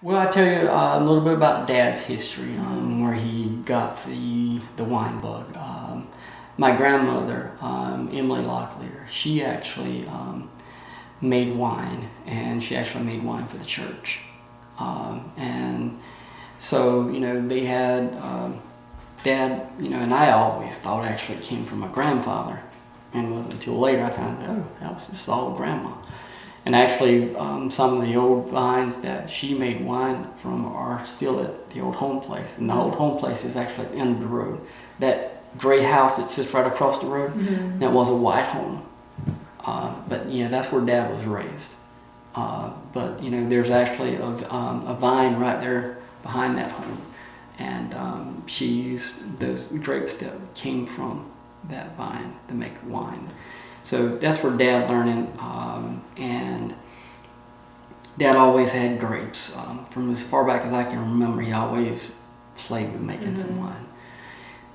Well, I tell you a little bit about Dad's history, where he got the wine bug. My grandmother, Emily Locklear, she actually made wine, and she actually made wine for the church. And so, they had Dad, and I always thought actually it came from my grandfather, and it wasn't until later I found out, oh, that was just all Grandma. And actually, some of the old vines that she made wine from are still at the old home place. And the old home place is actually at the end of the road. That gray house that sits right across the road, that was a white home. But that's where Dad was raised. But there's actually a vine right there behind that home. And she used those grapes that came from that vine to make wine. So that's where Dad learned, and Dad always had grapes. From as far back as I can remember, he always played with making some wine.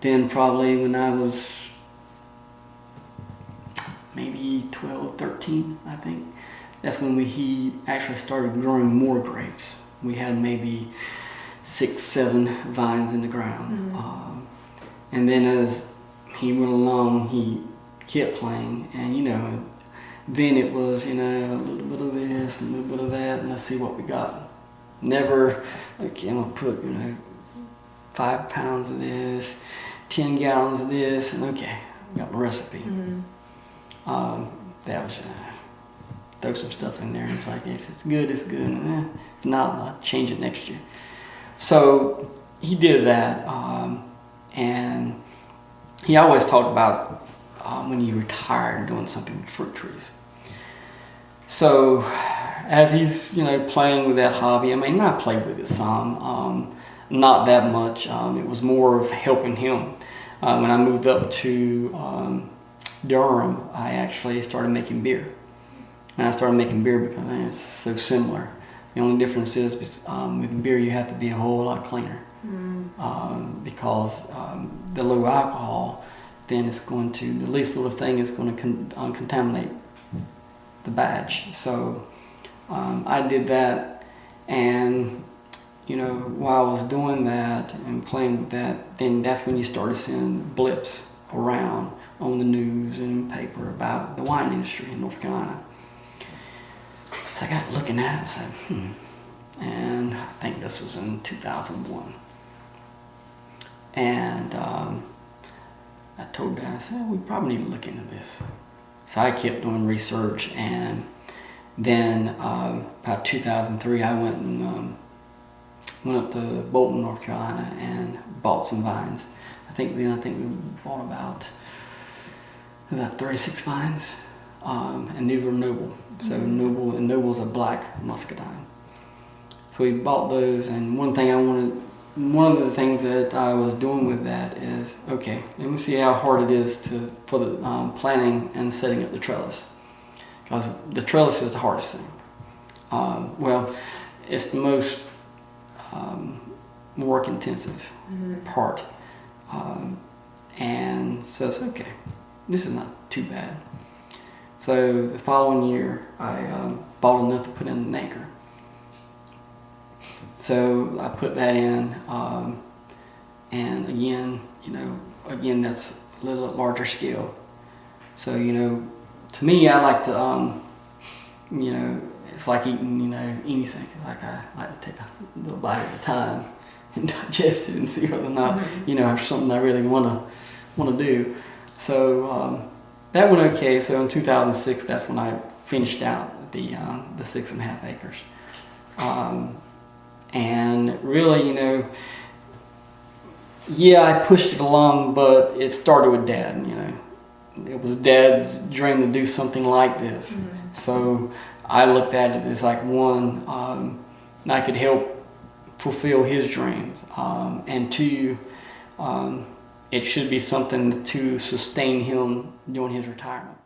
Then probably when I was maybe 12, 13, I think, that's when he actually started growing more grapes. We had maybe 6, 7 vines in the ground. And then as he went along, he kept playing, and then it was a little bit of this and a little bit of that, and let's see what we got. Never, okay, I'm gonna put 5 pounds of this, 10 gallons of this, and okay, we got the recipe. That was throw some stuff in there, and it's like, if it's good, it's good, and if not, I'll change it next year. So he did that, and he always talked about when he retired doing something with fruit trees. So as he's playing with that hobby, I played with it some, not that much. It was more of helping him. When I moved up to Durham, I actually started making beer. And I started making beer because it's so similar. The only difference is with beer you have to be a whole lot cleaner, because the low alcohol, then it's going to, the least little thing is going to contaminate the batch. So I did that, and while I was doing that and playing with that, then that's when you started seeing blips around on the news and paper about the wine industry in North Carolina. So I got looking at it and said, and I think this was in 2001. And I told Dad, I said, we probably need to look into this. So I kept doing research, and then about 2003, I went up to Bolton, North Carolina, and bought some vines. I think we bought about 36 vines, and these were Noble. So Noble's a black muscadine. So we bought those, and one of the things that I was doing with that is, okay, let me see how hard it is for the planting and setting up the trellis. Because the trellis is the hardest thing. Well, it's the most work intensive part. And so it's okay, this is not too bad. So the following year, I bought enough to put in an acre. So I put that in, and again, that's a little larger scale. So, to me, I like to, it's like eating, anything. It's like I like to take a little bite at a time and digest it and see whether or not, there's something I really want to do. So that went okay. So in 2006, that's when I finished out the 6.5 acres. And really, I pushed it along, but it started with Dad. It was Dad's dream to do something like this. So I looked at it as like, one, I could help fulfill his dreams, and 2, it should be something to sustain him during his retirement.